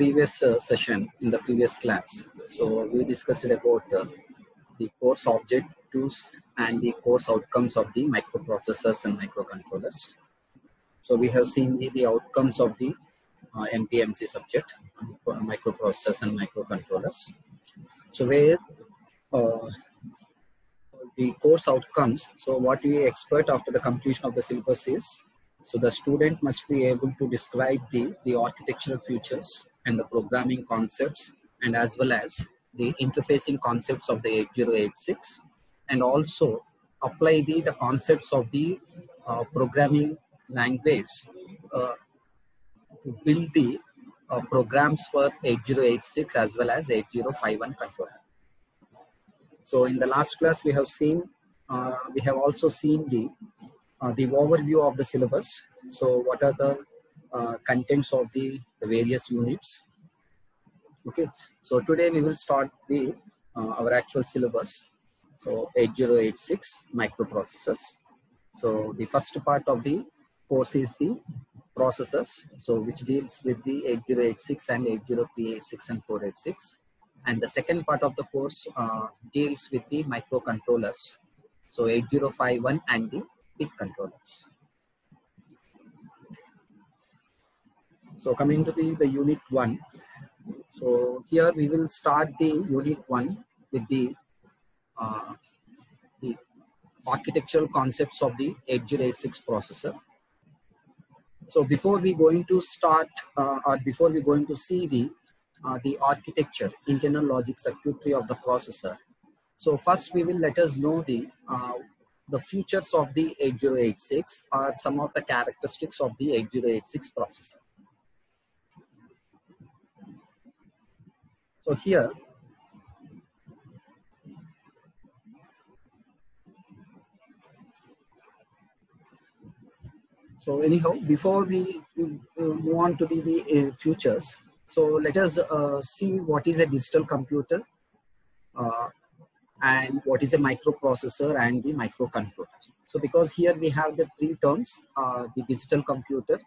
previous session, in the previous class, so we discussed about the course objectives and the course outcomes of the microprocessors and microcontrollers. So we have seen the outcomes of the MPMC subject, microprocessors and microcontrollers. So where the course outcomes, so what we expect after the completion of the syllabus is, so the student must be able to describe the architectural features and the programming concepts, and as well as the interfacing concepts of the 8086, and also apply the concepts of the programming language to build the programs for 8086 as well as 8051 controller. So in the last class we have seen, we have also seen the overview of the syllabus. So what are the contents of the various units? Okay, so today we will start the our actual syllabus. So 8086 microprocessors. So the first part of the course is the processors, so which deals with the 8086 and 80386 and 486. And the second part of the course deals with the microcontrollers, so 8051 and the PIC controllers. So coming to the unit 1. So here we will start the unit 1 with the architectural concepts of the 8086 processor. So before we going to start or before we going to see the architecture, internal logic circuitry of the processor, so first we will let us know the features of the 8086 or some of the characteristics of the 8086 processor. So here, so anyhow, before we move on to the features, so let us see what is a digital computer and what is a microprocessor and the microcontroller. So because here we have the three terms, the digital computer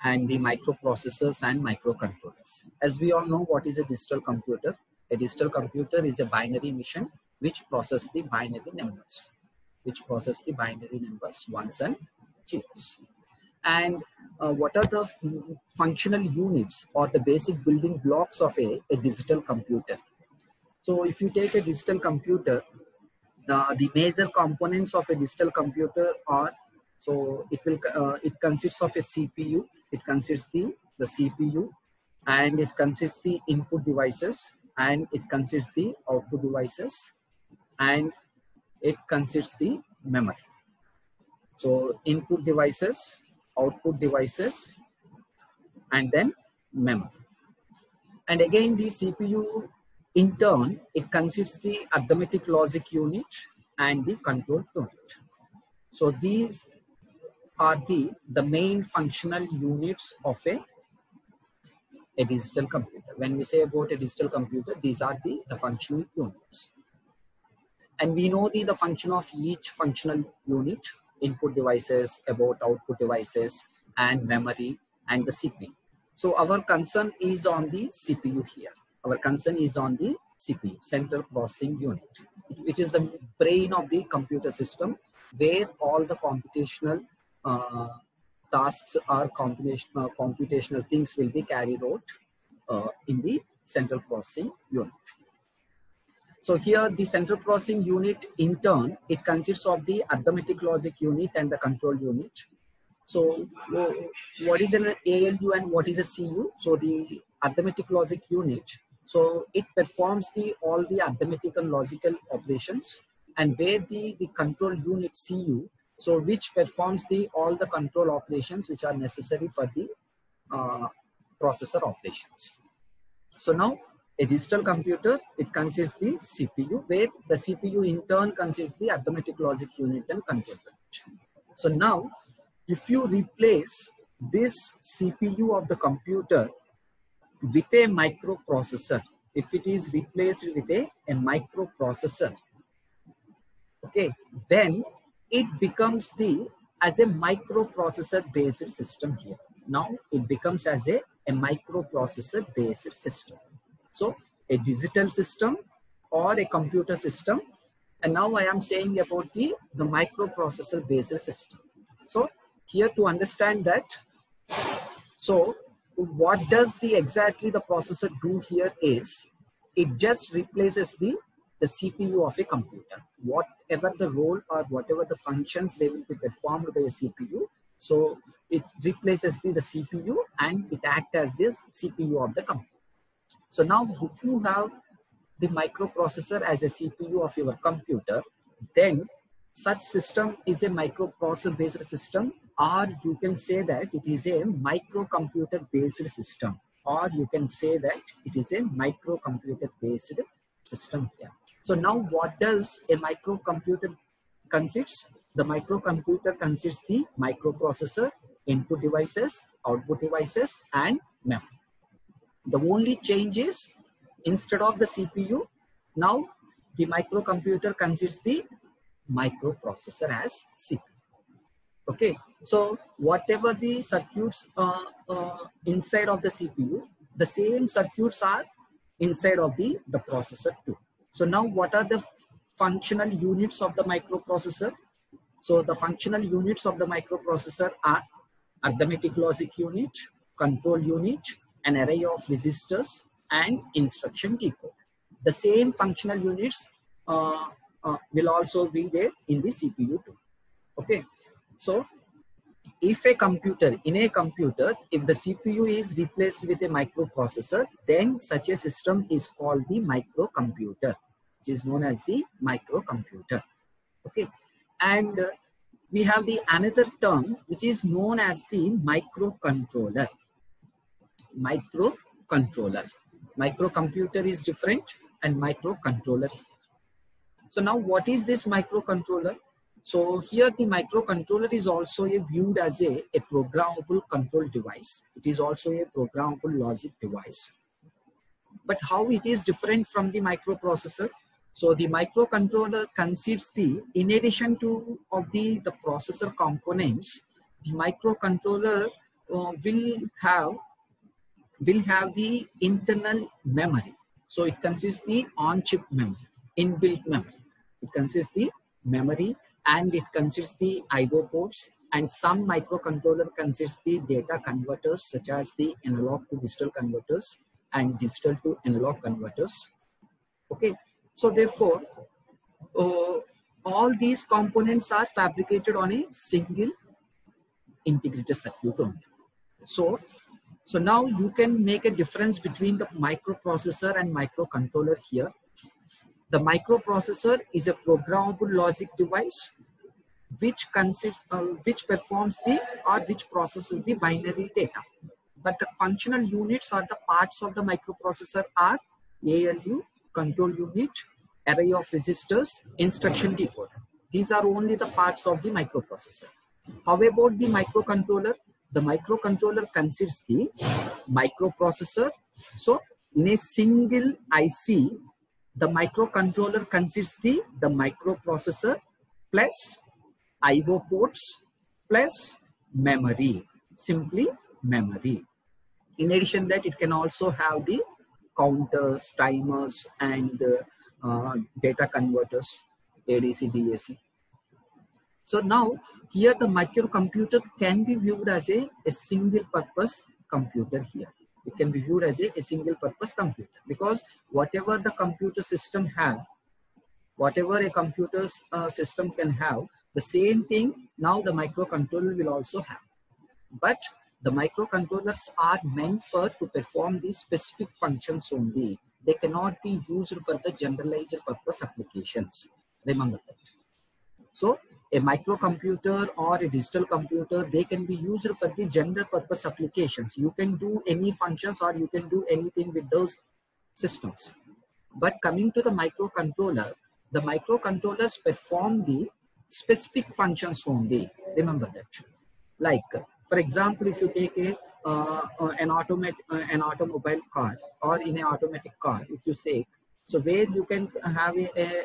and the microprocessors and microcontrollers. As we all know, what is a digital computer? A digital computer is a binary machine which processes the binary numbers, ones and zeros. And what are the functional units or the basic building blocks of a digital computer? So if you take a digital computer, the major components of a digital computer are, so it consists of a CPU, it consists the CPU, and it consists the input devices, and it consists the output devices, and it consists the memory. So input devices, output devices, and then memory. And again the CPU in turn, it consists the arithmetic logic unit and the control unit. So these are the main functional units of a digital computer. When we say about a digital computer, these are the functional units. And we know the function of each functional unit: input devices, about output devices, and memory, and the CPU. So our concern is on the CPU here. Our concern is on the CPU, Central Processing Unit, which is the brain of the computer system, where all the computational tasks or computational things will be carried out in the Central Processing Unit. So here the Central Processing Unit in turn, it consists of the arithmetic logic unit and the control unit. So what is an ALU and what is a CU? So the arithmetic logic unit, so it performs all the arithmetic and logical operations, and where the control unit CU, so which performs all the control operations which are necessary for the processor operations. So now a digital computer, it consists the CPU, where the CPU in turn consists the arithmetic logic unit and control unit. So now if you replace this CPU of the computer with a microprocessor, if it is replaced with a microprocessor, okay, then it becomes as a microprocessor based system here. Now it becomes as a a microprocessor based system. So a digital system or a computer system. And now I am saying about the microprocessor based system. So here to understand that, so what does exactly the processor do here is, it just replaces the CPU of a computer. Whatever the role or whatever the functions, they will be performed by a CPU. So it replaces the CPU and it acts as this CPU of the computer. So now if you have the microprocessor as a CPU of your computer, then such system is a microprocessor based system, or you can say that it is a microcomputer based system, or you can say that it is a microcomputer based system here. So now what does a microcomputer consist? The microcomputer consists the microprocessor, input devices, output devices, and memory. The only change is, instead of the CPU, now the microcomputer consists the microprocessor as CPU. Okay, so whatever the circuits inside of the CPU, the same circuits are inside of the processor too. So now what are the functional units of the microprocessor? So the functional units of the microprocessor are arithmetic logic unit, control unit, an array of registers, and instruction decoder. The same functional units will also be there in the CPU too. Okay, so if a computer, in a computer, if the CPU is replaced with a microprocessor, then such a system is called the microcomputer, which is known as the microcomputer. Okay, and we have the another term which is known as the microcontroller. Microcomputer is different and microcontroller. So now what is this microcontroller? So here the microcontroller is also viewed as a programmable control device. It is also a programmable logic device. But how it is different from the microprocessor? So the microcontroller consists the, in addition to the processor components, the microcontroller will have the internal memory. So it consists the on-chip memory, inbuilt memory. It consists the memory, and it consists the I/O ports, and some microcontroller consists the data converters, such as the analog to digital converters and digital to analog converters. Okay, so therefore all these components are fabricated on a single integrated circuit only. So now you can make a difference between the microprocessor and microcontroller here. The microprocessor is a programmable logic device which performs which processes the binary data. But the functional units or the parts of the microprocessor are ALU, control unit, array of registers, instruction decoder. These are only the parts of the microprocessor. How about the microcontroller? The microcontroller consists the microprocessor. So in a single IC, the microcontroller consists the microprocessor plus I/O ports plus memory, simply memory. In addition that, it can also have the counters, timers, and data converters, ADC, DAC. So now here the microcomputer can be viewed as a single purpose computer here. It can be viewed as a single purpose computer, because whatever the computer system have, whatever a computer system can have, the same thing now the microcontroller will also have. But the microcontrollers are meant to perform these specific functions only. They cannot be used for the generalized purpose applications. Remember that. So a microcomputer or a digital computer, they can be used for the general purpose applications. You can do any functions or you can do anything with those systems. But coming to the microcontroller, the microcontrollers perform the specific functions only. Remember that. Like, for example, if you take an automobile car, or in an automatic car, if you say, so where you can have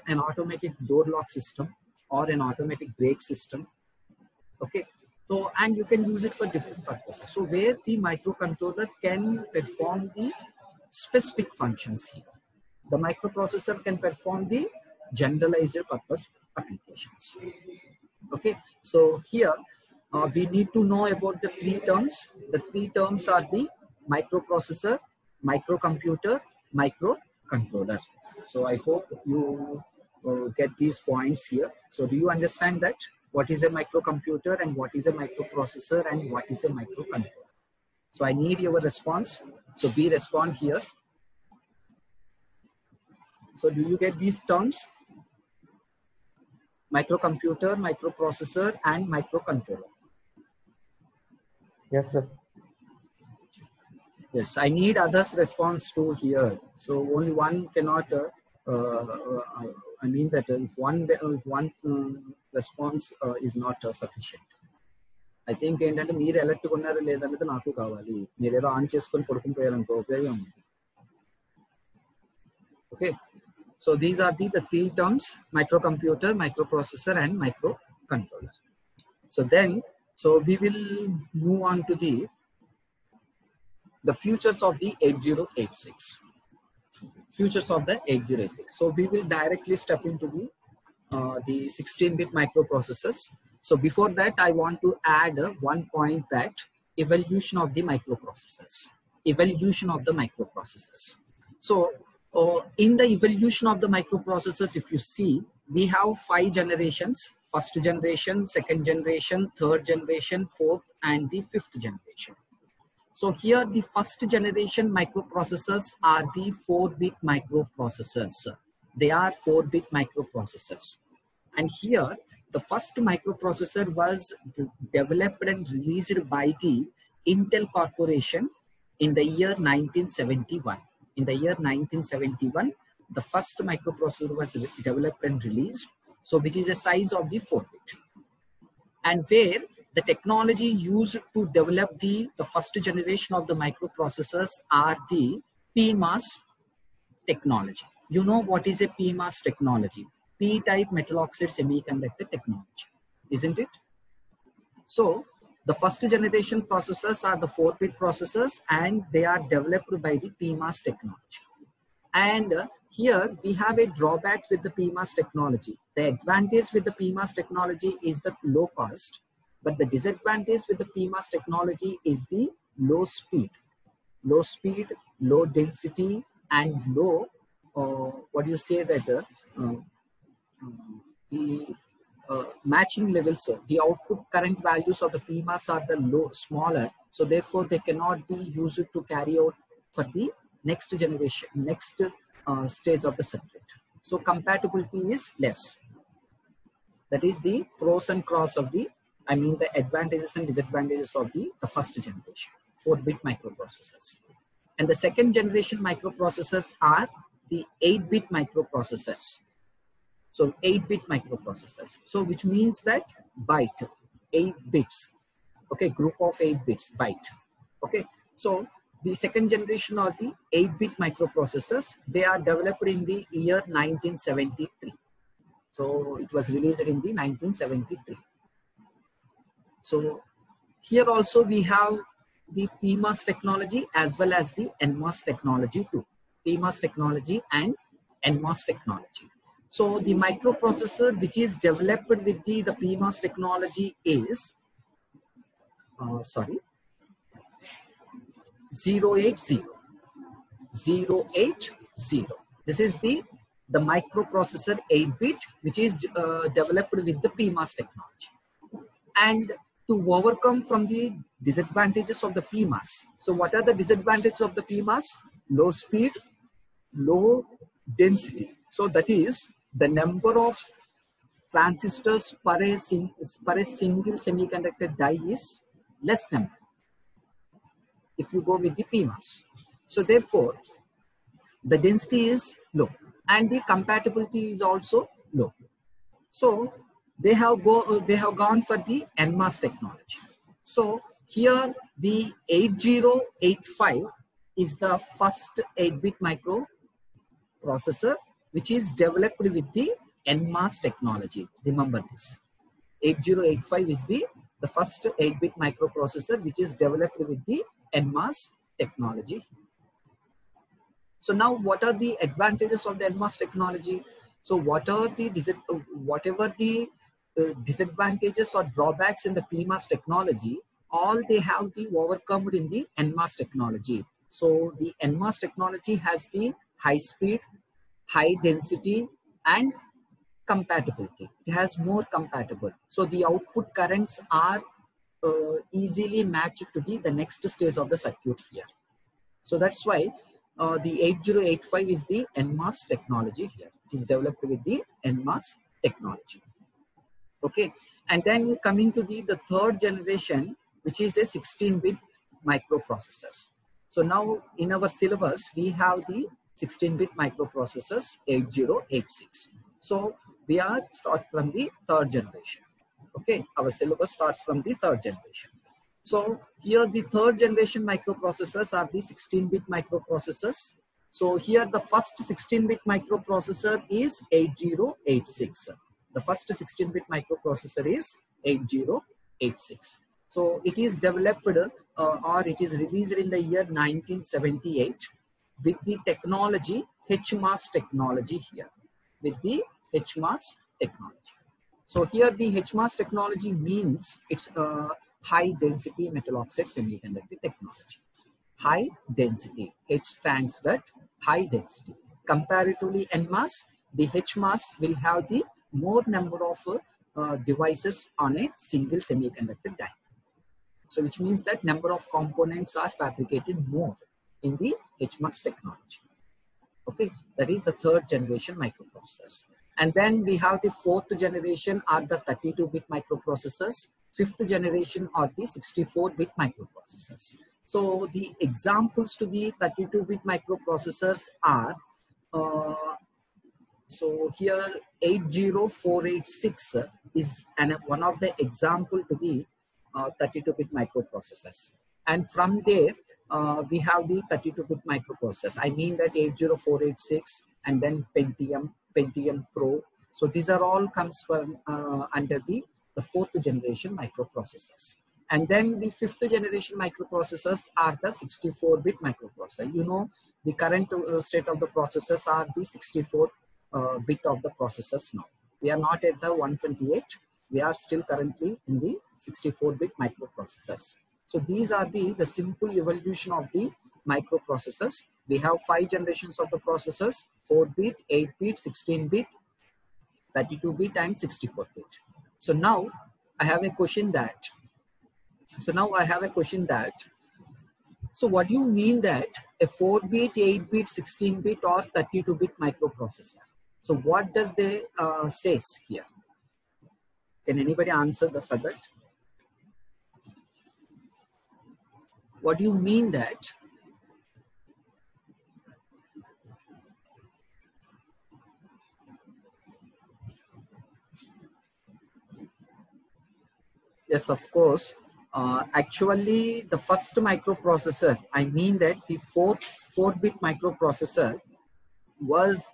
an automatic door lock system or an automatic brake system. Okay, So, and you can use it for different purposes. So where the microcontroller can perform the specific functions here. The microprocessor can perform the generalized purpose applications. Okay, so here we need to know about the three terms. The three terms are the microprocessor, microcomputer, microcontroller. So I hope you get these points here. So do you understand that? What is a microcomputer and what is a microprocessor and what is a microcontroller? So I need your response. So be respond here. So do you get these terms? Microcomputer, microprocessor, and microcontroller. Yes, sir. Yes, I need others' response too here. So only one cannot. I mean that if one response is not sufficient. I think ఏంటంటే మీరు elect కొన్నారో లేదన్నది నాకు కావాలి. మీరు ఏదో on చేసుకొని పడుకుని పోయారనుకో ఉపయోగం. Okay. So these are the three terms: microcomputer, microprocessor, and microcontroller. So then, we will move on to the futures of the 8086. Futures of the 8086. So we will directly step into the 16-bit microprocessors. So before that, I want to add one point, that evolution of the microprocessors. Evolution of the microprocessors. So in the evolution of the microprocessors, if you see, we have 5 generations: first generation, second generation, third generation, fourth, and the 5th generation. So here the first generation microprocessors are the 4-bit microprocessors. They are 4-bit microprocessors. And here the first microprocessor was developed and released by the Intel Corporation in the year 1971. In the year 1971, the first microprocessor was developed and released, so which is a size of the 4-bit. And where the technology used to develop the first generation of the microprocessors are the PMOS technology. You know what is a PMOS technology? P-type metal oxide semiconductor technology, isn't it? So the first generation processors are the 4-bit processors, and they are developed by the PMOS technology. And here we have a drawback with the PMOS technology. The advantage with the PMOS technology is the low cost, but the disadvantage with the PMOS technology is the low speed. Low speed, low density, and low, what do you say that matching levels. The output current values of the PMOS are the smaller, so therefore they cannot be used to carry out for the next generation, next stage of the circuit. So compatibility is less. That is the pros and cons of the, the advantages and disadvantages of the first generation 4-bit microprocessors. And the second generation microprocessors are the 8-bit microprocessors. So 8-bit microprocessors. So which means that byte, 8 bits. Okay, group of 8 bits, byte. Okay, so the second generation are the 8-bit microprocessors. They are developed in the year 1973. So it was released in the 1973. So here also we have the PMOS technology as well as the NMOS technology too. PMOS technology and NMOS technology. So the microprocessor which is developed with the PMOS technology is 080. This is the microprocessor 8-bit which is developed with the PMOS technology. And to overcome from the disadvantages of the PMOS. So what are the disadvantages of the PMOS? Low speed, low density. So that is the number of transistors per a single semiconductor die is less number if you go with the PMOS. So therefore, the density is low and the compatibility is also low. So they have gone for the NMOS technology. So here the 8085 is the first 8-bit microprocessor which is developed with the NMOS technology. Remember this. 8085 is the the first 8-bit microprocessor which is developed with the NMOS technology. So now what are the advantages of the NMOS technology? So whatever the disadvantages or drawbacks in the PMOS technology, all they have the overcome in the NMOS technology. So the NMOS technology has the high speed, high density, and compatibility. It has more compatible. So the output currents are easily matched to the next stage of the circuit here. So that's why the 8085 is the NMOS technology here. It is developed with the NMOS technology. Okay, and then coming to the third generation, which is a 16-bit microprocessors. So now in our syllabus, we have the 16-bit microprocessors 8086. So we are start from the third generation. Okay, our syllabus starts from the third generation. So here the third generation microprocessors are the 16-bit microprocessors. So here the first 16-bit microprocessor is 8086. The first 16-bit microprocessor is 8086. So it is developed or it is released in the year 1978 with the technology HMOS technology here. With the HMOS technology. So here the HMOS technology means it's high density metal oxide semiconductor technology. High density, H stands that high density. Comparatively NMOS, the HMOS will have the more number of devices on a single semiconductor die. So which means that number of components are fabricated more in the HMOS technology. Okay, that is the third generation microprocessors. And then we have the fourth generation are the 32-bit microprocessors. Fifth generation are the 64-bit microprocessors. So the examples to the 32-bit microprocessors are, so here 80486 is one of the example to the 32-bit microprocessors. And from there, we have the 32-bit microprocessors. I mean that 80486 and then Pentium Pro. So these are all comes from under the fourth generation microprocessors. And then the fifth generation microprocessors are the 64-bit microprocessor. You know, the current state of the processors are the 64-bit of the processors now. We are not at the 128. We are still currently in the 64-bit microprocessors. So these are the simple evolution of the microprocessors. We have 5 generations of the processors: 4-bit, 8-bit, 16-bit, 32-bit, and 64-bit. So now I have a question that. So what do you mean that a 4-bit, 8-bit, 16-bit, or 32-bit microprocessor? So what does they say here? Can anybody answer for that? What do you mean that? Yes, of course. Actually, the first microprocessor, I mean that the 4-bit microprocessor was,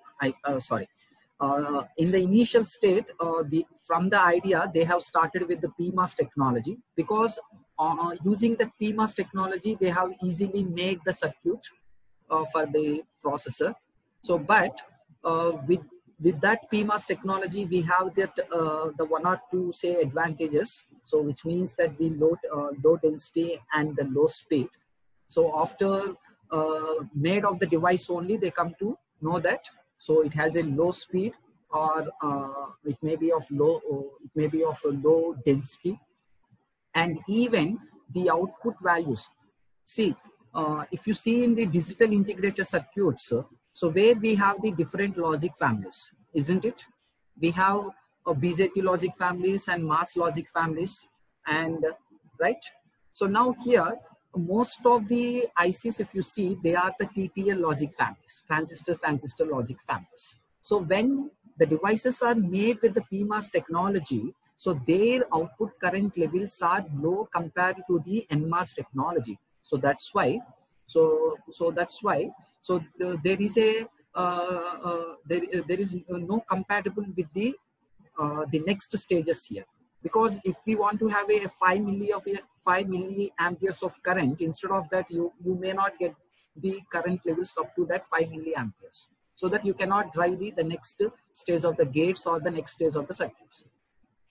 in the initial state, from the idea, they have started with the PMOS technology, because using the PMOS technology, they have easily made the circuit for the processor. So, but with that PMOS technology, we have that the 1 or 2 say advantages. So which means that the low density and the low speed. So after made of the device only, they come to know that. So it has a low speed, or it may be of a low density, and even the output values. See, if you see in the digital integrated circuits, so where we have the different logic families, isn't it? We have BJT logic families and mass logic families, and right. So now here, most of the ICs, if you see, they are the TTL logic families, transistor logic families. So when the devices are made with the PMOS technology, so their output current levels are low compared to the NMOS technology. So that's why. So there is a there is no compatible with the next stages here. Because if we want to have a 5 milliamperes of current, instead of that, you may not get the current levels up to that 5 milliamperes. So that you cannot drive the next stage of the gates or the next stage of the circuits.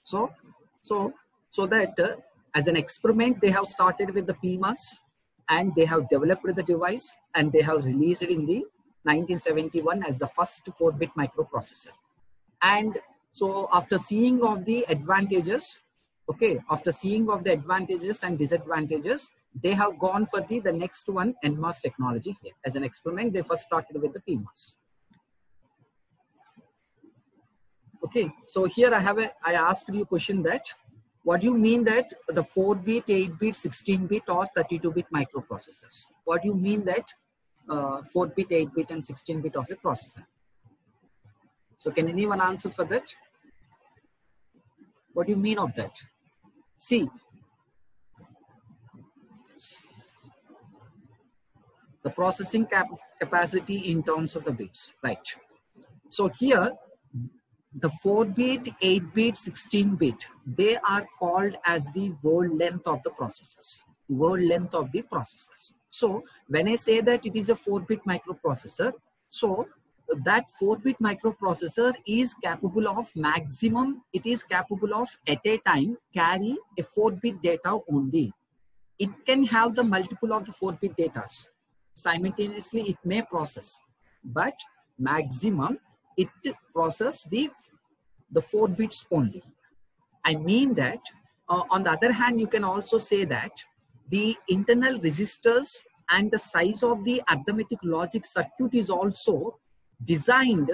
So that as an experiment, they have started with the PMOS, and they have developed the device, and they have released it in the 1971 as the first 4-bit microprocessor. And so after seeing of the advantages, after seeing of the advantages and disadvantages, they have gone for the next one, NMOS technology here. As an experiment, they first started with the PMOS. Okay, so here I asked you a question that, what do you mean that the 4-bit, 8-bit, 16-bit or 32-bit microprocessors? What do you mean that 4-bit, 8-bit and 16-bit of a processor? So can anyone answer for that? What do you mean of that? See, the processing capacity in terms of the bits, right? So here, the 4-bit, 8-bit, 16-bit, they are called as the word length of the processors. Word length of the processors. So when I say that it is a 4-bit microprocessor, so that 4-bit microprocessor is capable of maximum, it is capable of at a time carry a 4-bit data only. It can have the multiple of the 4-bit data. Simultaneously, it may process, but maximum it process the 4 bits only. I mean that on the other hand, you can also say that the internal resistors and the size of the arithmetic logic circuit is also designed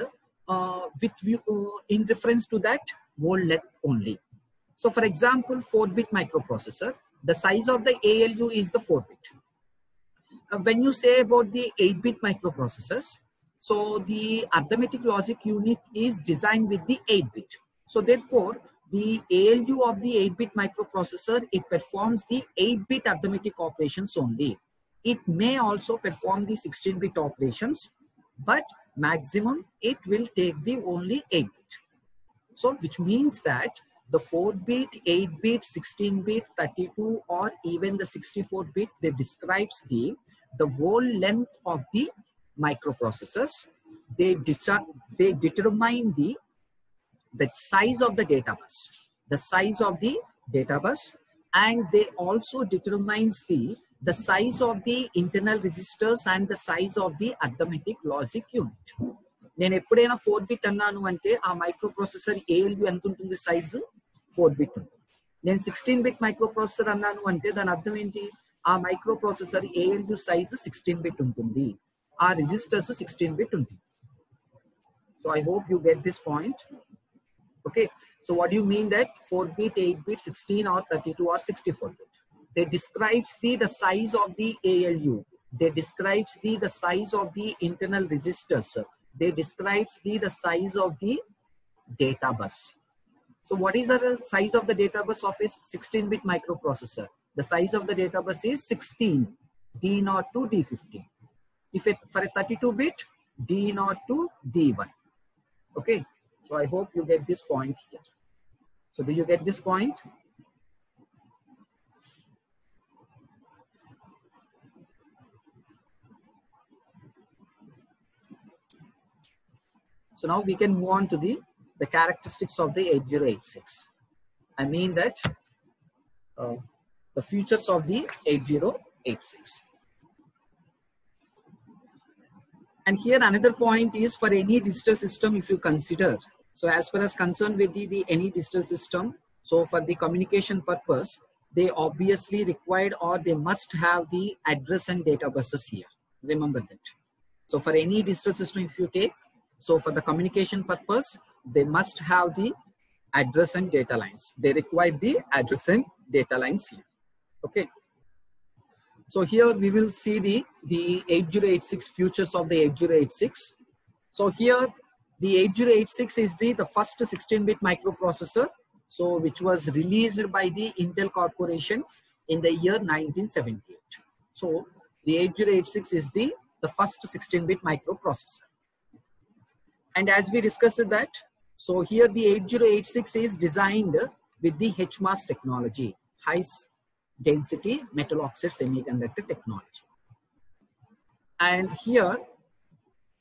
in reference to that word length only. So for example, 4-bit microprocessor, the size of the ALU is the 4-bit. When you say about the 8-bit microprocessors, so the arithmetic logic unit is designed with the 8-bit. So therefore, the ALU of the 8-bit microprocessor, it performs the 8-bit arithmetic operations only. It may also perform the 16-bit operations, but maximum it will take the only 8-bit. So which means that the 4-bit, 8-bit, 16-bit, 32 or even the 64-bit, they describes the whole length of the microprocessors. They determine the size of the data bus, and they also determines the size of the internal resistors and the size of the arithmetic logic unit. నేను ఎప్పుడైనా 4-bit అన్నాను అంటే ఆ microprocessor ALU ఎంత ఉంటుంది size 4-bit ఉంటుంది. నేను 16-bit microprocessor అన్నాను అంటే దాని అర్థం ఏంటి, ఆ మైక్రోప్రాసెసర్ ALU సైజు 16-bit ఉంటుంది, ఆ రెసిస్టర్స్ 16-bit ఉంటుంది. So I hope you get this point. Okay, so what do you mean that 4-bit, 8-bit, 16 or 32 or 64-bit? They describes the size of the ALU. They describes the size of the internal resistors. They describes the size of the data bus. So what is the size of the data bus of a 16-bit microprocessor? The size of the data bus is 16, D0 to D15. If for a 32-bit, D0 to D1. Okay, so I hope you get this point here. So do you get this point? So now we can move on to the characteristics of the 8086. I mean that the features of the 8086. And here another point is for any digital system, if you consider, so as far as concerned with the any digital system, so for the communication purpose, they obviously required or they must have the address and data buses here. Remember that. So for any digital system, if you take, so for the communication purpose, they must have the address and data lines. They require the address and data lines here. Okay. So here we will see the 8086 features of the 8086. So here the 8086 is the first 16-bit microprocessor, so which was released by the Intel Corporation in the year 1978. So the 8086 is the first 16-bit microprocessor. And as we discussed that, so here the 8086 is designed with the HMAS technology, high density metal oxide semiconductor technology. And here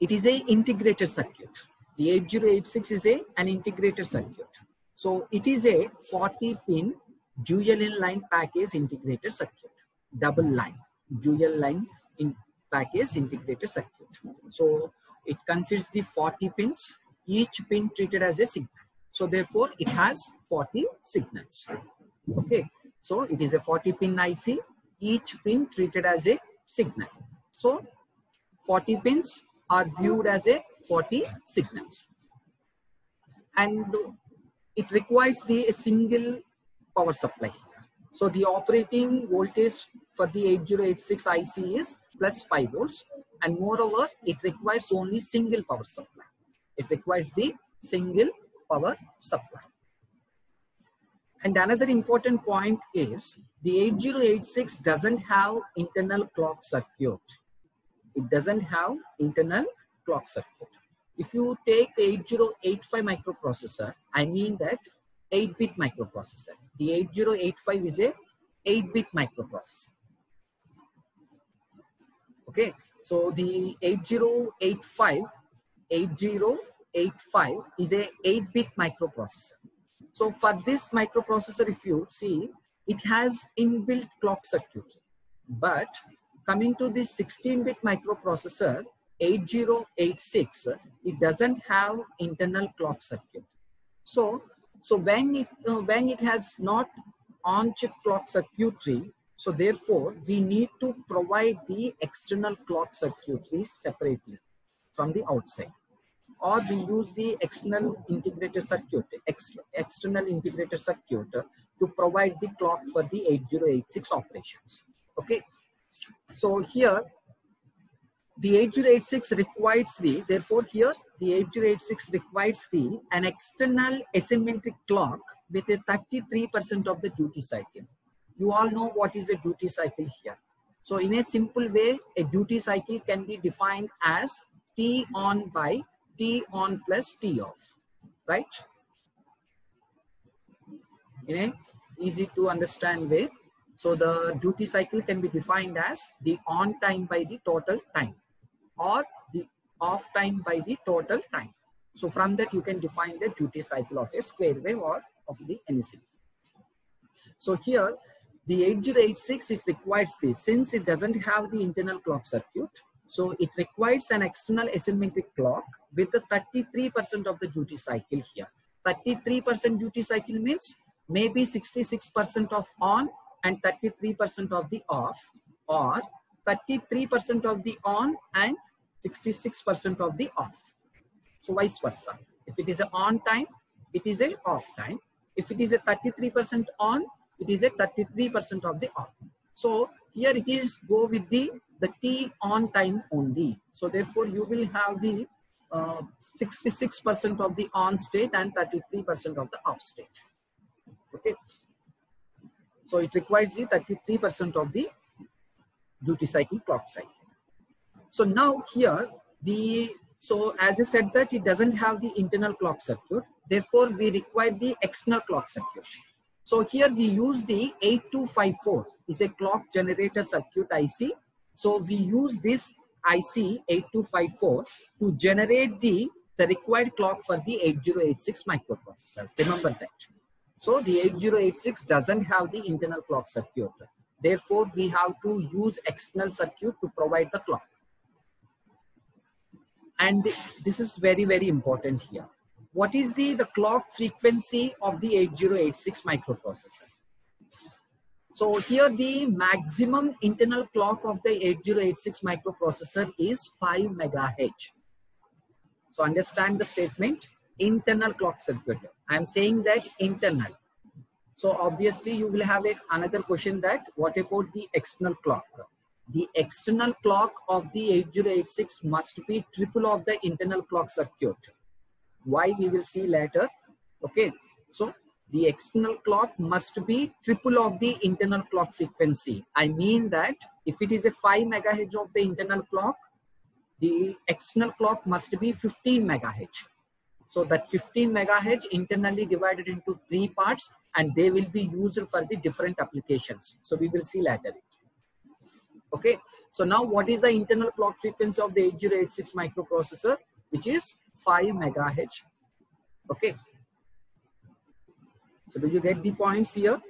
it is a integrated circuit. The 8086 is an integrated circuit. So it is a 40-pin dual inline package integrated circuit, double line, dual line in package integrated circuit. So it consists the 40 pins, each pin treated as a signal. So therefore it has 40 signals. Okay, so it is a 40-pin IC, each pin treated as a signal. So 40 pins are viewed as a 40 signals. And it requires a single power supply. So the operating voltage for the 8086 IC is plus 5 volts, and moreover it requires only single power supply. It requires the single power supply. And another important point is the 8086 doesn't have internal clock circuit. It doesn't have internal clock circuit. If you take 8085 microprocessor, I mean that 8-bit microprocessor. The 8085 is a 8-bit microprocessor. Okay, so the 8085 is a 8-bit microprocessor. So for this microprocessor, if you see, it has inbuilt clock circuitry. But coming to the 16-bit microprocessor, 8086, it doesn't have internal clock circuit. So when it has not on-chip clock circuitry, so therefore we need to provide the external clock circuitry separately from the outside, or we use the external integrated circuit, to provide the clock for the 8086 operations. Okay, so here the 8086 requires therefore here the 8086 requires an external asymmetric clock with a 33% of the duty cycle. You all know what is a duty cycle here. So in a simple way, a duty cycle can be defined as T on by T on plus T off, right? In a easy to understand way. So the duty cycle can be defined as the on time by the total time, or the off time by the total time. So from that you can define the duty cycle of a square wave or of the NEC. So here the 8086, it requires this, since it doesn't have the internal clock circuit, so it requires an external asymmetric clock with the 33% of the duty cycle here. 33% duty cycle means maybe 66% of on and 33% of the off, or 33% of the on and 66% of the off. So vice versa. If it is an on time, it is a off time. If it is a 33% on, it is a 33% of the off. So here it is go with the T on time only. So therefore you will have the 66% of the on state and 33% of the off state. Okay. So it requires the 33% of the duty cycle clock cycle. So now here so as I said that it doesn't have the internal clock circuit, therefore we require the external clock circuit. So here we use the 8254 is a clock generator circuit IC. So we use this IC 8254 to generate the required clock for the 8086 microprocessor. Remember that. So the 8086 doesn't have the internal clock circuit. Therefore, we have to use external circuit to provide the clock. And this is very, very important here. What is the clock frequency of the 8086 microprocessor? So here the maximum internal clock of the 8086 microprocessor is 5 MHz. So understand the statement, internal clock circuit. I am saying that internal. So obviously you will have another question that what about the external clock? The external clock of the 8086 must be triple of the internal clock circuit. Why we will see later. Okay, so the external clock must be triple of the internal clock frequency. I mean that if it is a 5 MHz of the internal clock, the external clock must be 15 MHz. So that 15 megahertz internally divided into 3 parts, and they will be used for the different applications. So we will see later. Okay. So now what is the internal clock frequency of the 8086 microprocessor, which is 5 megahertz. Okay. So do you get the points here?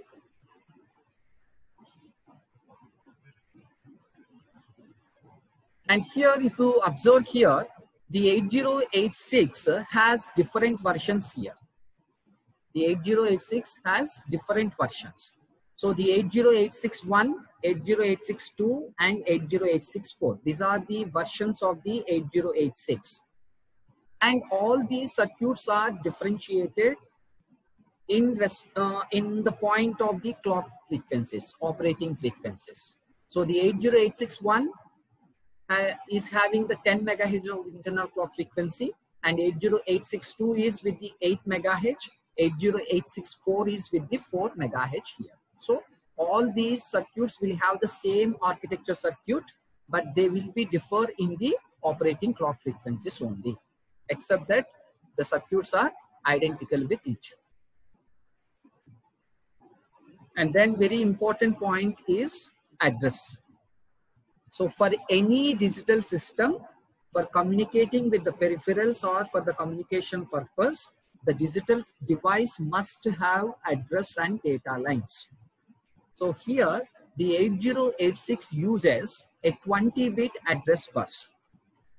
And here, if you observe here, the 8086 has different versions here. The 8086 has different versions. So the 80861, 80862, and 80864. These are the versions of the 8086. And all these circuits are differentiated in the point of the clock frequencies, operating frequencies. So the 80861 is having the 10 megahertz of internal clock frequency, and 80862 is with the 8 megahertz, 80864 is with the 4 megahertz here. So all these circuits will have the same architecture circuit, but they will be differ in the operating clock frequencies only, except that the circuits are identical with each other. And then very important point is address. So for any digital system, for communicating with the peripherals or for the communication purpose, the digital device must have address and data lines. So here, the 8086 uses a 20-bit address bus.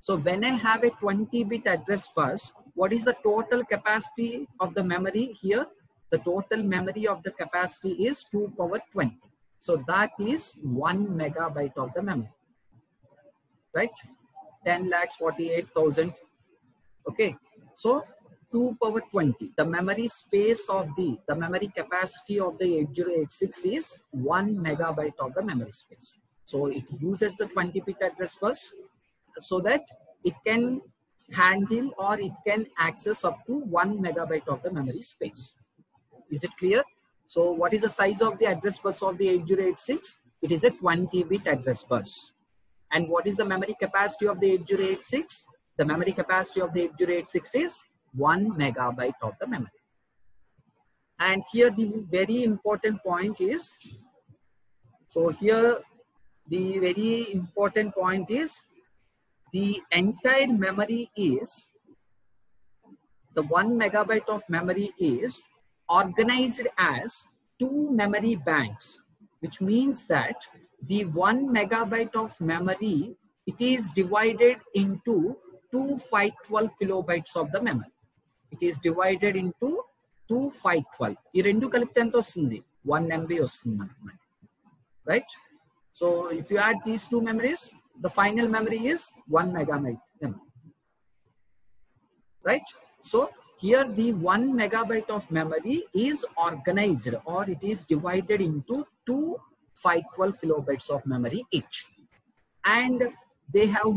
So when I have a 20-bit address bus, what is the total capacity of the memory here? The total memory of the capacity is 2 power 20. So that is 1 megabyte of the memory. Right? 10,48,000. Okay. So 2 power 20. The memory space of the memory capacity of the 8086 is 1 megabyte of the memory space. So it uses the 20-bit address bus so that it can handle or it can access up to 1 megabyte of the memory space. Is it clear? So what is the size of the address bus of the 8086? It is a 20-bit address bus. And what is the memory capacity of the 8086? The memory capacity of the 8086 is 1 megabyte of the memory. And here the very important point is, so here the very important point is the entire memory is, the 1 megabyte of memory is organized as 2 memory banks, which means that the 1 megabyte of memory, it is divided into 2 512 kilobytes of the memory. It is divided into 2 512. ఈ రెండు కలిపితే ఎంత వస్తుంది? 1 MB వస్తుంది అన్నమాట. Right? So if you add these two memories, the final memory is 1 megabyte memory. Right? So here the 1 megabyte of memory is organized or it is divided into 2 512 kilobytes of memory each. And they have,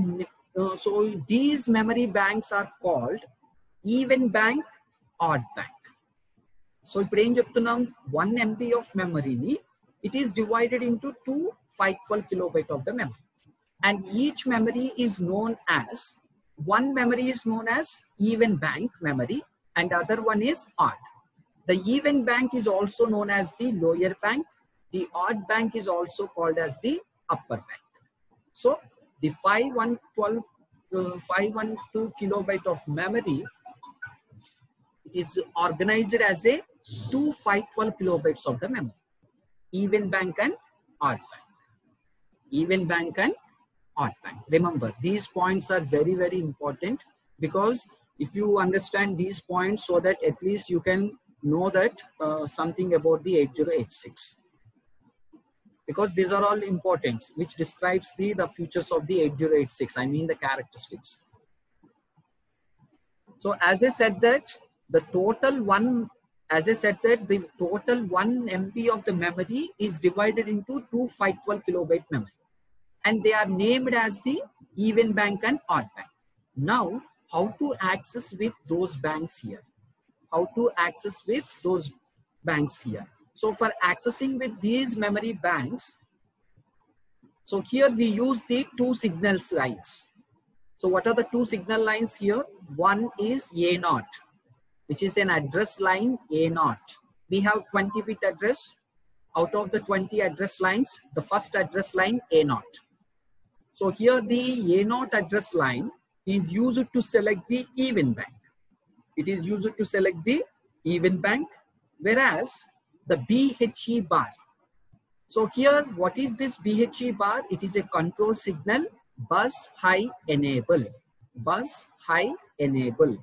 so these memory banks are called even bank, odd bank. So ఇప్పుడు ఏం చెప్తున్నాం, 1 MB of memory ni, it is divided into 2 512 kilobyte of the memory. And each memory is known as, one memory is known as even bank memory and other one is odd. The even bank is also known as the lower bank. The odd bank is also called as the upper bank. So the 512 kilobyte of memory, it is organized as a 2 512 kilobytes of the memory. Even bank and odd bank. Even bank and odd bank. Remember, these points are very, very important, because if you understand these points, so that at least you can know that something about the 8086. Because these are all important, which describes the features of the 8086. I mean the characteristics. So as I said that the total 1 MB of the memory is divided into 2 512 kilobyte memory. And they are named as the even bank and odd bank. Now, how to access with those banks here? How to access with those banks here? So for accessing with these memory banks, so here we use the 2 signals lines. So what are the 2 signal lines here? One is A0 which is an address line A0. We have 20-bit address. Out of the 20 address lines, the first address line A0. So here the A0 address line is used to select the even bank. It is used to select the even bank, whereas the BHE bar. So here, what is this BHE bar? It is a control signal, bus high enable. Bus high enable.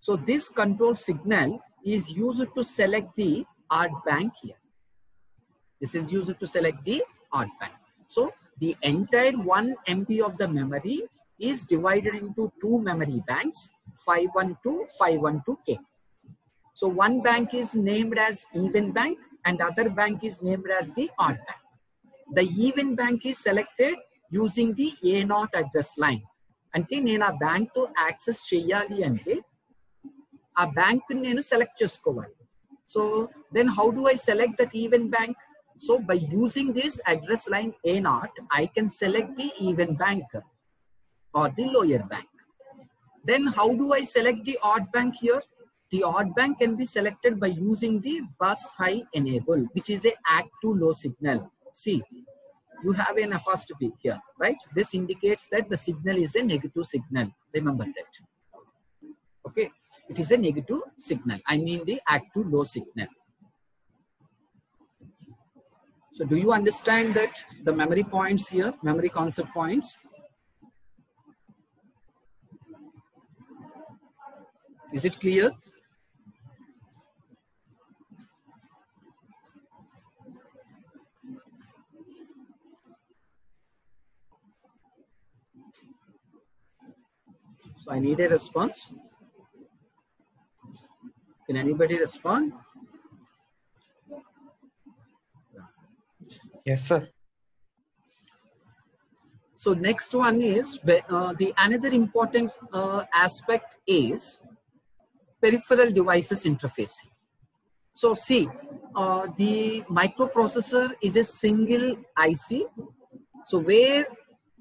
So this control signal is used to select the odd bank here. This is used to select the odd bank. So the entire 1 MB of the memory is divided into 2 memory banks, 512, 512K. So one bank is named as even bank and other bank is named as the odd bank. The even bank is selected using the A0 address line. Ante nenu aa bank to access cheyali ante aa bank nenu select cheskovali. So then how do I select that even bank? So by using this address line A0, I can select the even bank or the lower bank. Then how do I select the odd bank here? The odd bank can be selected by using the bus high enable, which is a act to low signal. See, you have an apostrophe here, right? This indicates that the signal is a negative signal. Remember that. Okay, it is a negative signal. I mean the act to low signal. So do you understand that the memory points here, memory concept points? Is it clear? So I need a response. Can anybody respond? Yes, sir. So next one is the another important aspect is peripheral devices interfacing. So see, the microprocessor is a single IC. So where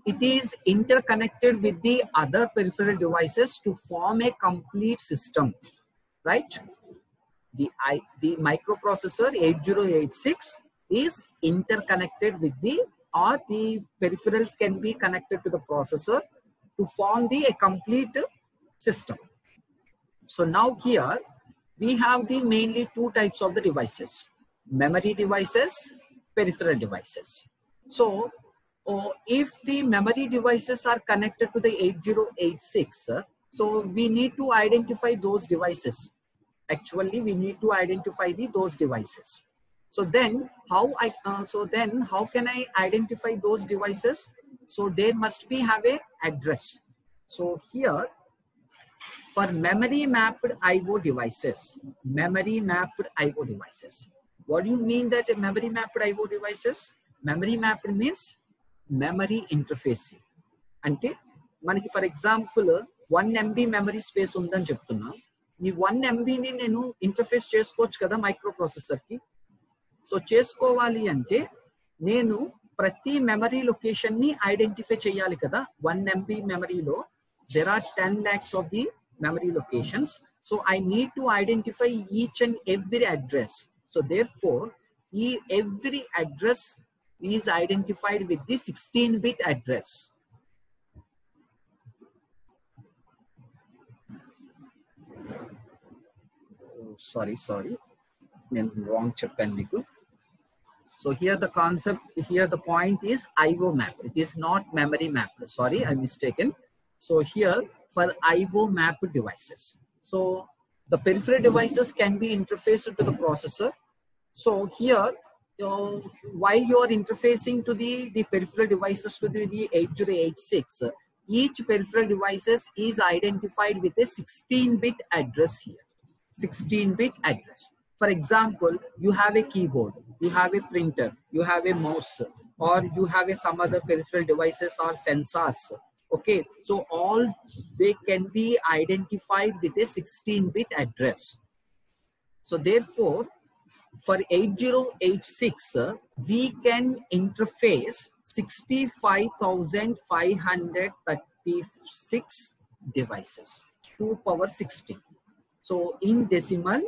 it is interconnected with the other peripheral devices to form a complete system, right? The microprocessor 8086 is interconnected with the peripherals can be connected to the processor to form a complete system. So now here we have the mainly 2 types of the devices: memory devices, peripheral devices. So if the memory devices are connected to the 8086, so we need to identify those devices. Actually, we need to identify those devices. So then how can I identify those devices? So there must be have a address. So here for memory mapped IO devices, what do you mean that memory mapped IO devices? Memory mapped means memory interfacing. Ante manaki for example 1 MB memory space undani cheptunna. ఈ 1 MB ని నేను interface చేసుకోవచ్చు కదా microprocessor కి. So చేసుకోవాలి అంటే నేను ప్రతి మెమరీ లొకేషన్ ని ఐడెంటిఫై చేయాలి కదా. 1 MB మెమరీలో there are 10 lakhs of the memory locations. So I need to identify each and every address. So therefore, every address is identified with the 16-bit address. Sorry, wrong chappan. So here the concept, here the point is IO map. It is not memory map. Sorry, I'm mistaken. So here for IO map devices. So the peripheral devices can be interfaced to the processor. So here, while you are interfacing to the peripheral devices to the 8086, each peripheral devices is identified with a 16-bit address here. 16-bit address. For example, you have a keyboard, you have a printer, you have a mouse, or you have some other peripheral devices or sensors. Okay, so all they can be identified with a 16-bit address. So therefore, for 8086, we can interface 65,536 devices, 2 power 16. So in decimal,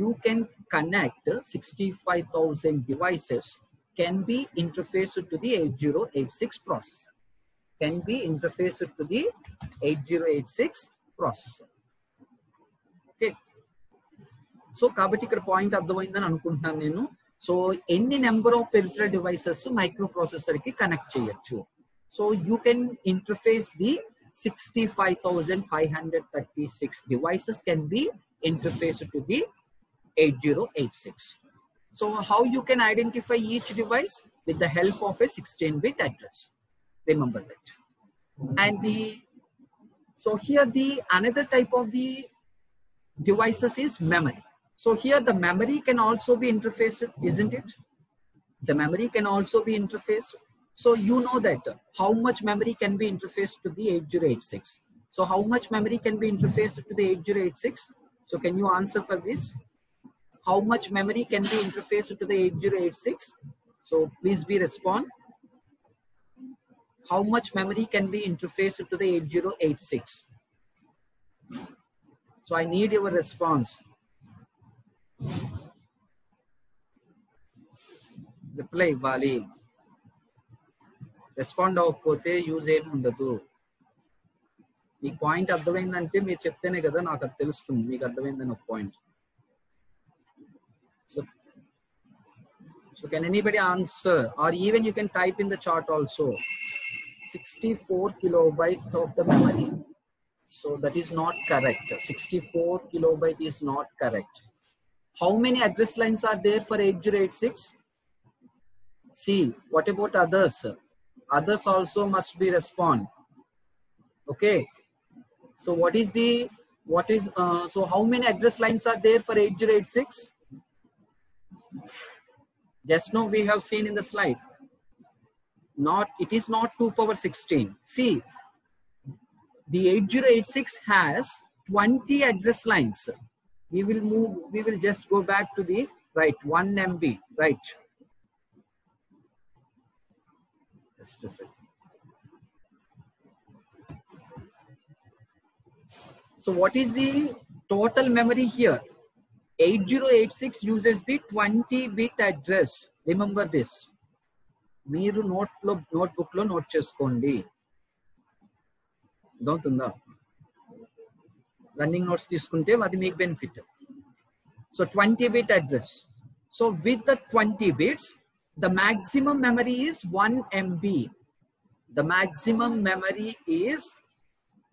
you can connect 65,000 devices can be interfaced to the 8086 processor. Can be interfaced to the 8086 processor. Okay. So kabatti ikkada point ardhamaindani anukuntunnanu nenu. So any number of peripheral devices microprocessor ki connect cheyochu. So you can interface the 65,536 devices can be interfaced to the 8086. So how you can identify each device? With the help of a 16-bit address. Remember that. And so here the another type of the devices is memory. So here the memory can also be interfaced, isn't it? The memory can also be interfaced. So you know that how much memory can be interfaced to the 8086. So how much memory can be interfaced to the 8086? So can you answer for this? How much memory can be interfaced to the 8086? So please be respond. How much memory can be interfaced to the 8086? So I need your response. Reply ఇవ్వాలి. Respond అవ్వకపోతే use ఏమి ఉండదు. మీకు point అర్థమైందంటే మీరు చెప్తేనే కదా నాకు అది తెలుస్తుంది మీకు అర్థమైందని ఒక point. So can anybody answer, or even you can type in the chart also. 64 kilobyte of the memory. So that is not correct. 64 kilobyte is not correct. How many address lines are there for 8086? See, what about others? Others also must be respond. Okay. So so how many address lines are there for 8086? Just now we have seen in the slide. It is not 2 power 16. See, the 8086 has 20 address lines. We will just go back to the right 1 MB, right? Just a second. So what is the total memory here? 8086 uses the 20-bit address. Remember this. మీరు notebook లో note చేసుకోండి. అర్థమవుతుందా? Running notes తీసుకుంటే అది మీకు benefit. So 20-bit address. So with the 20 bits, the maximum memory is 1 MB. The maximum memory is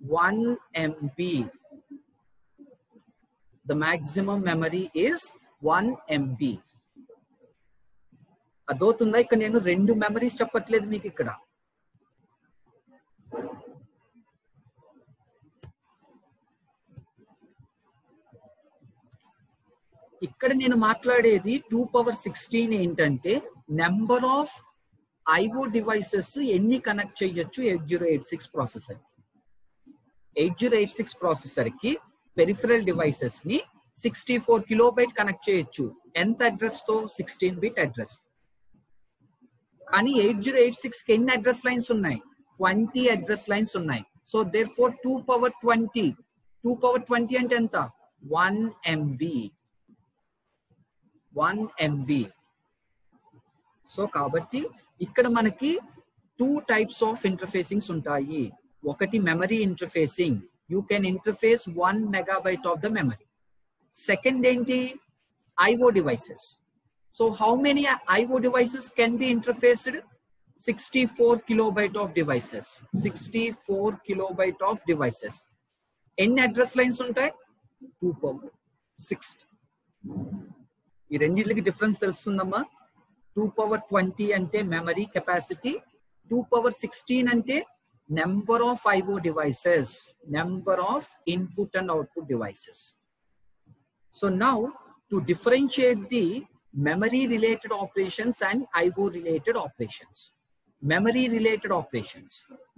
1 MB. The maximum memory is 1 MB. అదవుతుందా? ఇక్కడ నేను 2 memories చెప్పట్లేదు మీకు ఇక్కడ. ఇక్కడ నేను మాట్లాడేది 2 power 16 ఏంటంటే నెంబర్ ఆఫ్ ఐఓ డివైసెస్ ఎన్ని కనెక్ట్ చేయొచ్చు 8086 ప్రాసెసర్. 8086 ప్రాసెసర్ కి పెరిఫరల్ డివైసెస్ ని 64 కిలోబైట్ కనెక్ట్ చేయొచ్చు. ఎంత అడ్రస్ తో? 16-bit address. కానీ 8086 కి ఎన్ని అడ్రస్ లైన్స్ ఉన్నాయి? 20 అడ్రస్ లైన్స్ ఉన్నాయి. So therefore 2 power 20. 2 power 20 అంటే ఎంత? 1 MB. 1 MB. సో కాబట్టి ఇక్కడ మనకి 2 types of interfacings ఉంటాయి. ఒకటి memory interfacing. You can interface 1 megabyte of the memory. Second ఏంటి? IO devices. So how many IO devices can be interfaced? 64 kilobyte of devices. 64 kilobyte of devices. ఎన్ని address lines ఉంటాయి? 2 power 60. ఈ రెండింటికి difference తెలుస్తుందమ్మా. 2 power 20 అంటే memory capacity. 2 power 16 అంటే number of IO devices, number of input and output devices. So now to differentiate the memory related operations and IO related operations. Memory related operations.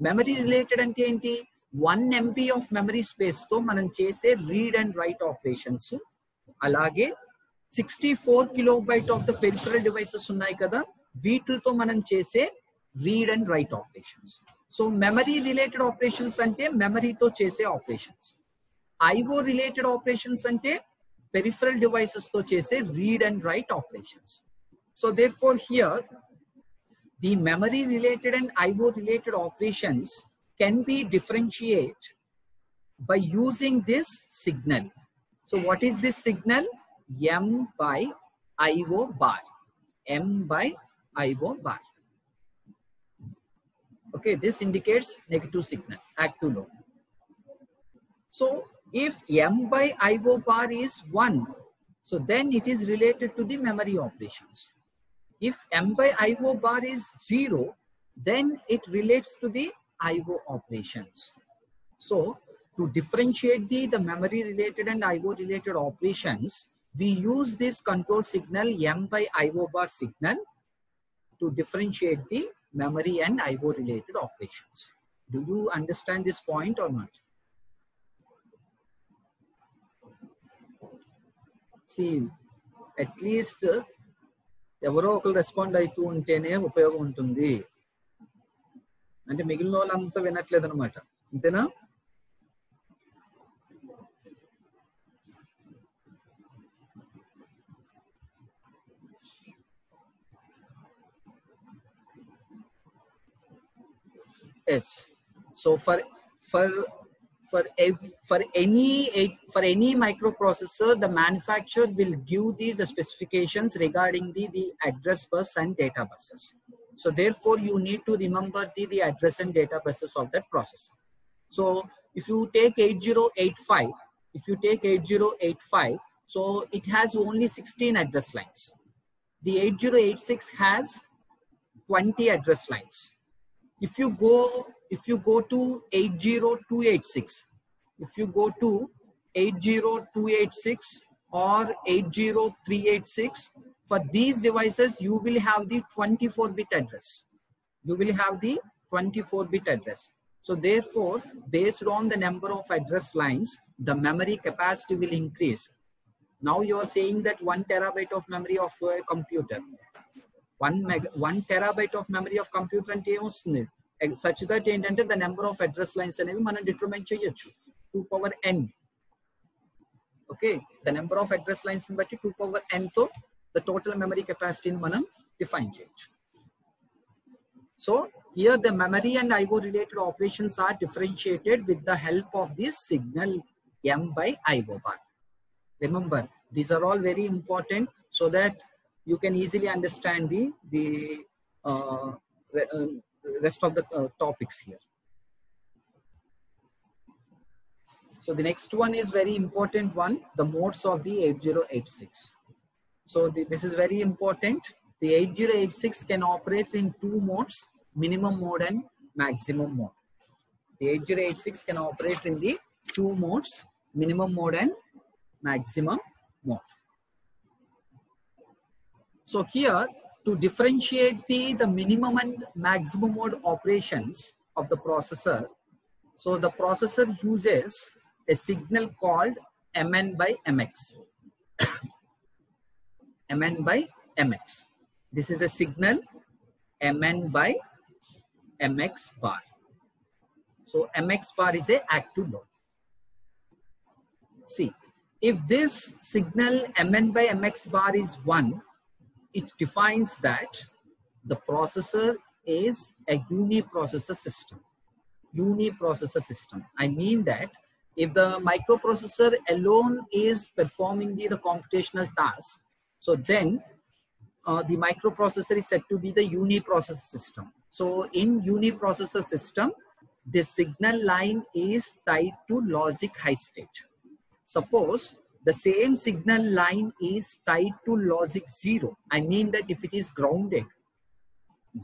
Memory related ante enti? 1 MB of memory space to manam chese read and write operations. Alage 64 kilobyte of the peripheral devices unnai kada, వీటితో మనం చేసే read and write operations. So memory related operations ante memory to chese operations. IO related operations ante peripheral devices to chese read and write operations. So therefore here the memory related and IO related operations can be differentiated by using this signal. So what is this signal? M by IO bar. M by IO bar. Okay, this indicates negative signal, active low. So if M by IO bar is 1, so then it is related to the memory operations. If M by IO bar is 0, then it relates to the IO operations. So to differentiate the memory related and IO related operations, we use this control signal M by IO bar signal to differentiate the memory and IO related operations. Do you understand this point or not? See, at least ఎవరో ఒకరు respond అవుతూ ఉంటేనే ఉపయోగం ఉంటుంది. అంటే మిగిలిన వాళ్ళంతా వినట్లేదు అనమాట, అంతేనా? Yes. So for any microprocessor, the manufacturer will give the specifications regarding the address bus and data buses. So therefore you need to remember the address and data buses of that processor. So if you take 8085, so it has only 16 address lines. The 8086 has 20 address lines. If you go to 80286, or 80386, for these devices you will have the 24-bit address. You will have the 24-bit address. So therefore, based on the number of address lines, the memory capacity will increase. Now you are saying that 1 terabyte of memory of a computer. 1 terabyte of memory of computer ante emostundi, such that entante the number of address lines anevi manam determine cheyochu 2 power n. Okay, the number of address lines ni batti 2 power n to the total memory capacity ni manam define cheyochu. So here the memory and IO related operations are differentiated with the help of this signal M by IO bar. Remember, these are all very important so that you can easily understand the rest of the topics here. So the next one is very important one, the modes of the 8086. So this is very important. The 8086 can operate in 2 modes, minimum mode and maximum mode. The 8086 can operate in the 2 modes, minimum mode and maximum mode. So here, to differentiate the minimum and maximum mode operations of the processor, so the processor uses a signal called Mn by Mx. Mn by Mx. This is a signal Mn by Mx bar. So Mx bar is a active low. See, if this signal Mn by Mx bar is 1, it defines that the processor is a uniprocessor system. Uniprocessor system. I mean that if the microprocessor alone is performing the computational task, so then the microprocessor is said to be the uniprocessor system. So in uniprocessor system, the signal line is tied to logic high state. Suppose the same signal line is tied to logic 0. I mean that if it is grounded,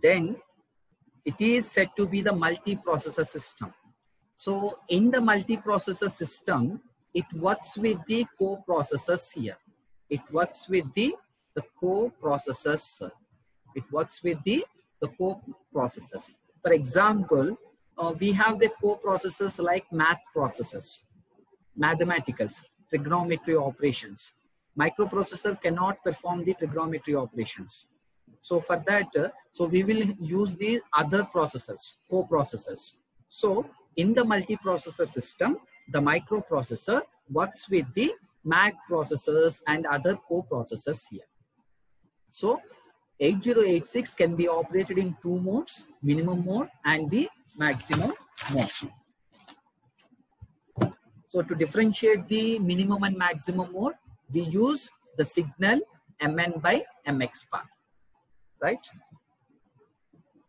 then it is said to be the multiprocessor system. So in the multiprocessor system, it works with the co-processors here. It works with the co-processors. It works with the co-processors. For example, we have the co-processors like math processors, mathematicals, trigonometry operations. Microprocessor cannot perform the trigonometry operations. So for that, so we will use the other processors, co-processors. So in the multiprocessor system, the microprocessor works with the MAC processors and other co-processors here. So 8086 can be operated in two modes, minimum mode and the maximum mode. So to differentiate the minimum and maximum mode, we use the signal Mn by Mx bar, right?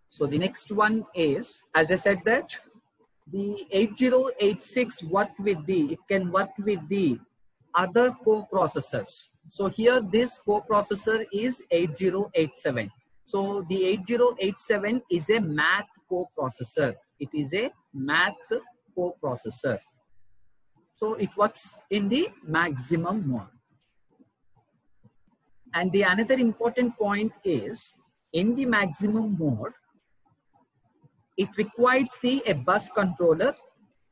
So the next one is, as I said that the 8086 it can work with the other co-processors. So here this co-processor is 8087. So the 8087 is a math co-processor. It is a math co-processor. So it works in the maximum mode. And the another important point is, in the maximum mode, it requires a bus controller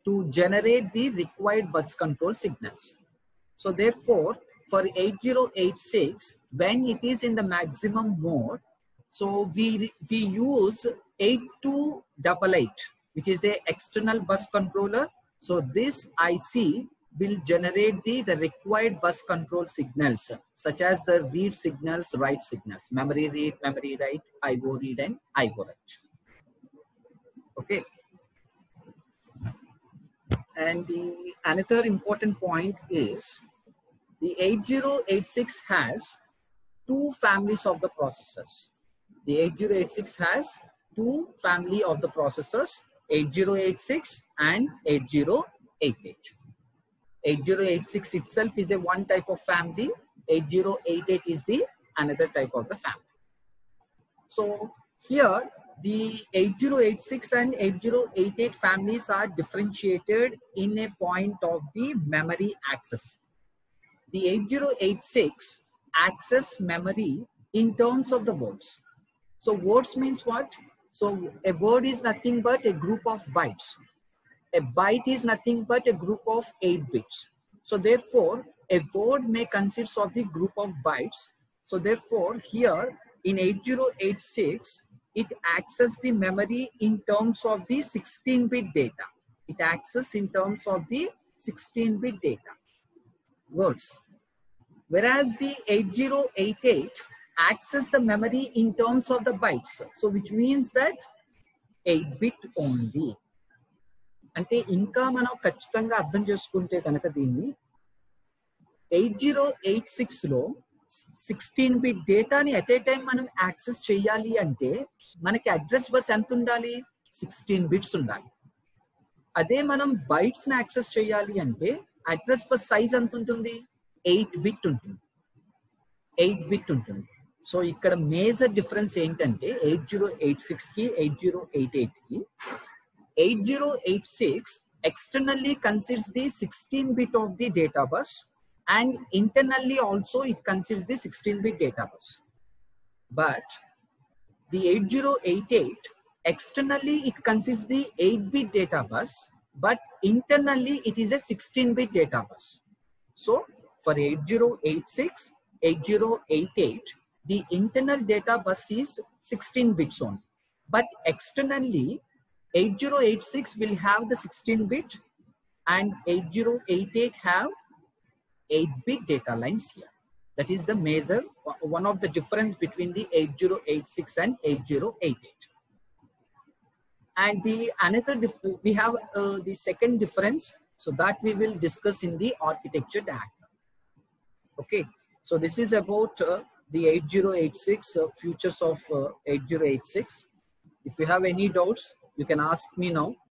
to generate the required bus control signals. So therefore, for 8086, when it is in the maximum mode, so we use 8288, which is a external bus controller. So this IC will generate the required bus control signals, such as the read signals, write signals, memory read, memory write, IO read, and IO write. Okay. And the another important point is, the 8086 has two families of the processors. The 8086 has two family of the processors, 8086 and 8088. 8086 itself is a one type of family. 8088 is the another type of the family. So here the 8086 and 8088 families are differentiated in a point of the memory access. The 8086 access memory in terms of the words. So words means what? So a word is nothing but a group of bytes. A byte is nothing but a group of 8 bits. So therefore, a word may consist of the group of bytes. So therefore, here in 8086, it accesses the memory in terms of the 16-bit data. It accesses in terms of the 16-bit data, words. Whereas the 8088 access the memory in terms of the bytes. So which means that 8-bit only. అంటే ఇంకా మనం ఖచ్చితంగా అర్థం చేసుకుంటే కనుక దీన్ని 8086 లో 16-bit డేటాని ఎట్ ఏ టైం మనం యాక్సెస్ చేయాలి అంటే మనకి అడ్రస్ బస్ ఎంత ఉండాలి? 16 బిట్స్ ఉండాలి. అదే మనం బైట్స్ ని యాక్సెస్ చేయాలి అంటే అడ్రస్ బస్ సైజ్ ఎంత ఉంటుంది? 8 బిట్ ఉంటుంది. 8 బిట్ ఉంటుంది. సో ఇక్కడ మేజర్ డిఫరెన్స్ ఏంటంటే 8086 కి 8088 కి 8086 externally considers the 16-bit of the data bus, and internally also it considers the 16-bit data bus. But the 8088 externally it considers the 8-bit data bus, but internally it is a 16-bit data bus. So for 8086, 8088, the internal data bus is 16 bits only, but externally 8086 will have the 16-bit and 8088 have 8-bit data lines here. That is the major, one of the difference between the 8086 and 8088. And the another, we have the second difference, so that we will discuss in the architecture diagram. Okay, so this is about the 8086, features of 8086. If you have any doubts, you can ask me now.